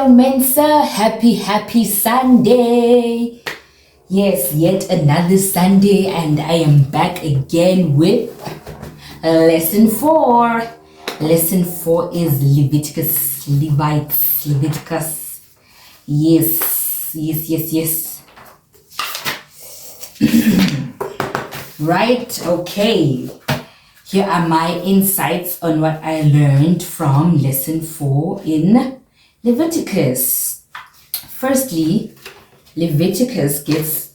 Hello Mensa, happy Sunday. Yes, yet another Sunday and I am back again with lesson 4. Lesson 4 is Leviticus. Yes. Right, okay. Here are my insights on what I learned from lesson 4 in Leviticus. Firstly, Leviticus gets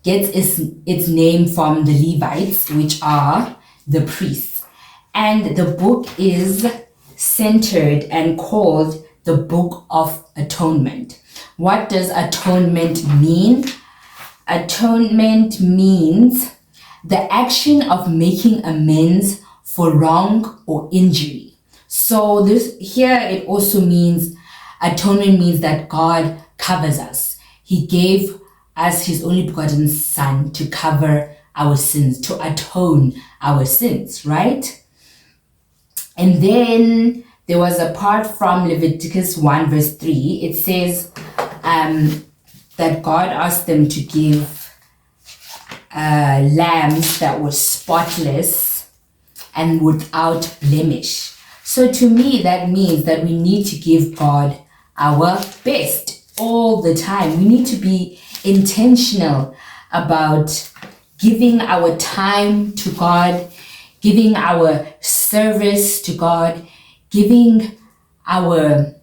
its name from the Levites, which are the priests. And the book is centered and called the Book of Atonement. What does atonement mean? Atonement means the action of making amends for wrong or injury. So this here it also means atonement means that God covers us. He gave us his only begotten son to cover our sins, to atone our sins, right? And then there was a part from Leviticus 1 verse 3. It says that God asked them to give lambs that were spotless and without blemish. So to me, that means that we need to give God our best all the time. We need to be intentional about giving our time to God, giving our service to God, giving our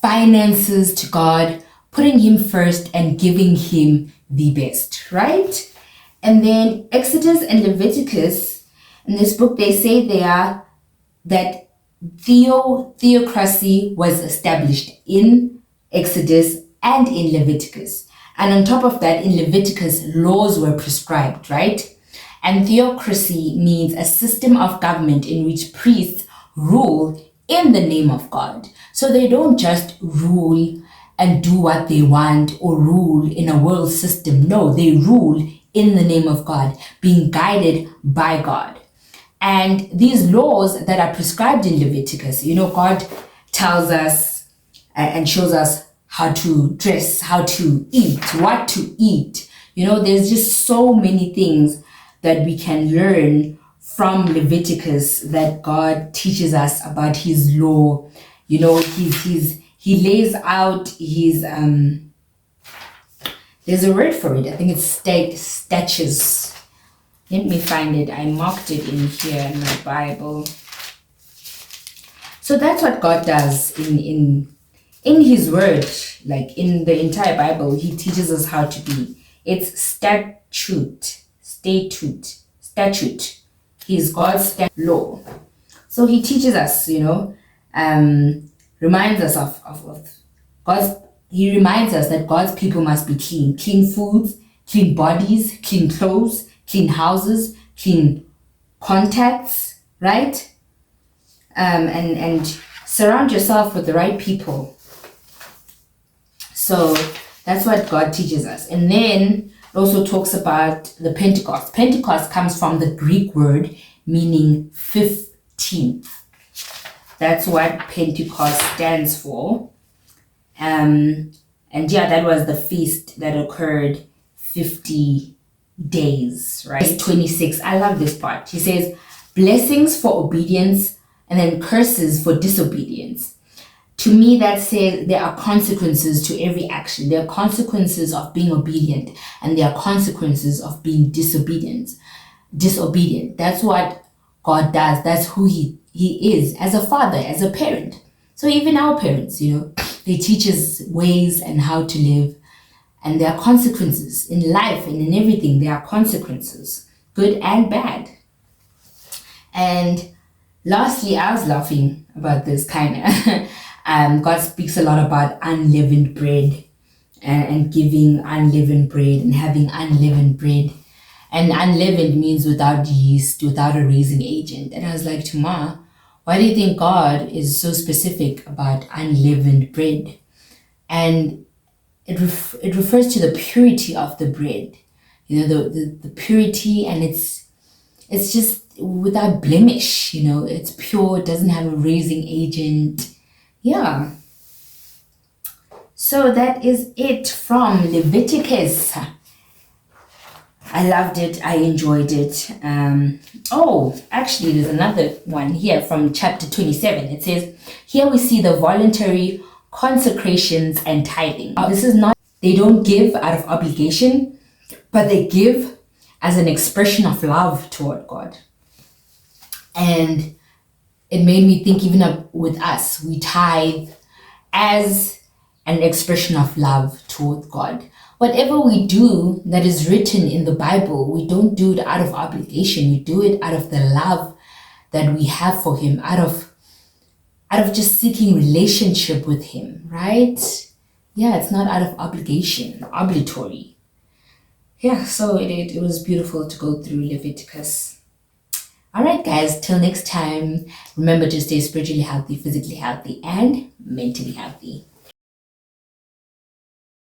finances to God, putting him first and giving him the best, right? And then Exodus and Leviticus, in this book, they say that theocracy was established in Exodus and in Leviticus. And on top of that, in Leviticus, laws were prescribed, right? And theocracy means a system of government in which priests rule in the name of God. So they don't just rule and do what they want or rule in a world system. No, they rule in the name of God, being guided by God. And these laws that are prescribed in Leviticus, God tells us and shows us how to dress, how to eat, what to eat. There's just so many things that we can learn from Leviticus that God teaches us about his law. He lays out his there's a word for it. I think it's statutes. Let me find it. I marked it in here in my Bible. So that's what God does in his word, like in the entire Bible. He teaches us how to be. It's statute. He's God's law. So he teaches us, reminds us of God's. He reminds us that God's people must be clean foods, clean bodies, clean clothes, clean houses, clean contacts, right? And surround yourself with the right people. So that's what God teaches us. And then it also talks about the Pentecost. Pentecost comes from the Greek word meaning 15th. That's what Pentecost stands for. That was the feast that occurred 50 days, right? 26. I love this part. He says, blessings for obedience and then curses for disobedience. To me, that says there are consequences to every action. There are consequences of being obedient and there are consequences of being disobedient. That's what God does. That's who he is as a father, as a parent. So even our parents, they teach us ways and how to live. And there are consequences in life and in everything. There are consequences, good and bad. And lastly, I was laughing about this kind of. God speaks a lot about unleavened bread and giving unleavened bread and having unleavened bread. And unleavened means without yeast, without a raising agent. And I was like, Tuma, why do you think God is so specific about unleavened bread? And it refers to the purity of the bread, the purity, and it's just without blemish, it's pure, it doesn't have a raising agent. Yeah. So that is it from Leviticus. I loved it. I enjoyed it. Actually, there's another one here from chapter 27. It says, here we see the voluntary consecrations and tithing. This is not, they don't give out of obligation, but they give as an expression of love toward God. And it made me think, even with us, we tithe as an expression of love toward God. Whatever we do that is written in the Bible, we don't do it out of obligation. We do it out of the love that we have for Him, out of just seeking relationship with Him, right? Yeah, it's not out of obligation, obligatory. Yeah, so it was beautiful to go through Leviticus. All right, guys, till next time, remember to stay spiritually healthy, physically healthy, and mentally healthy.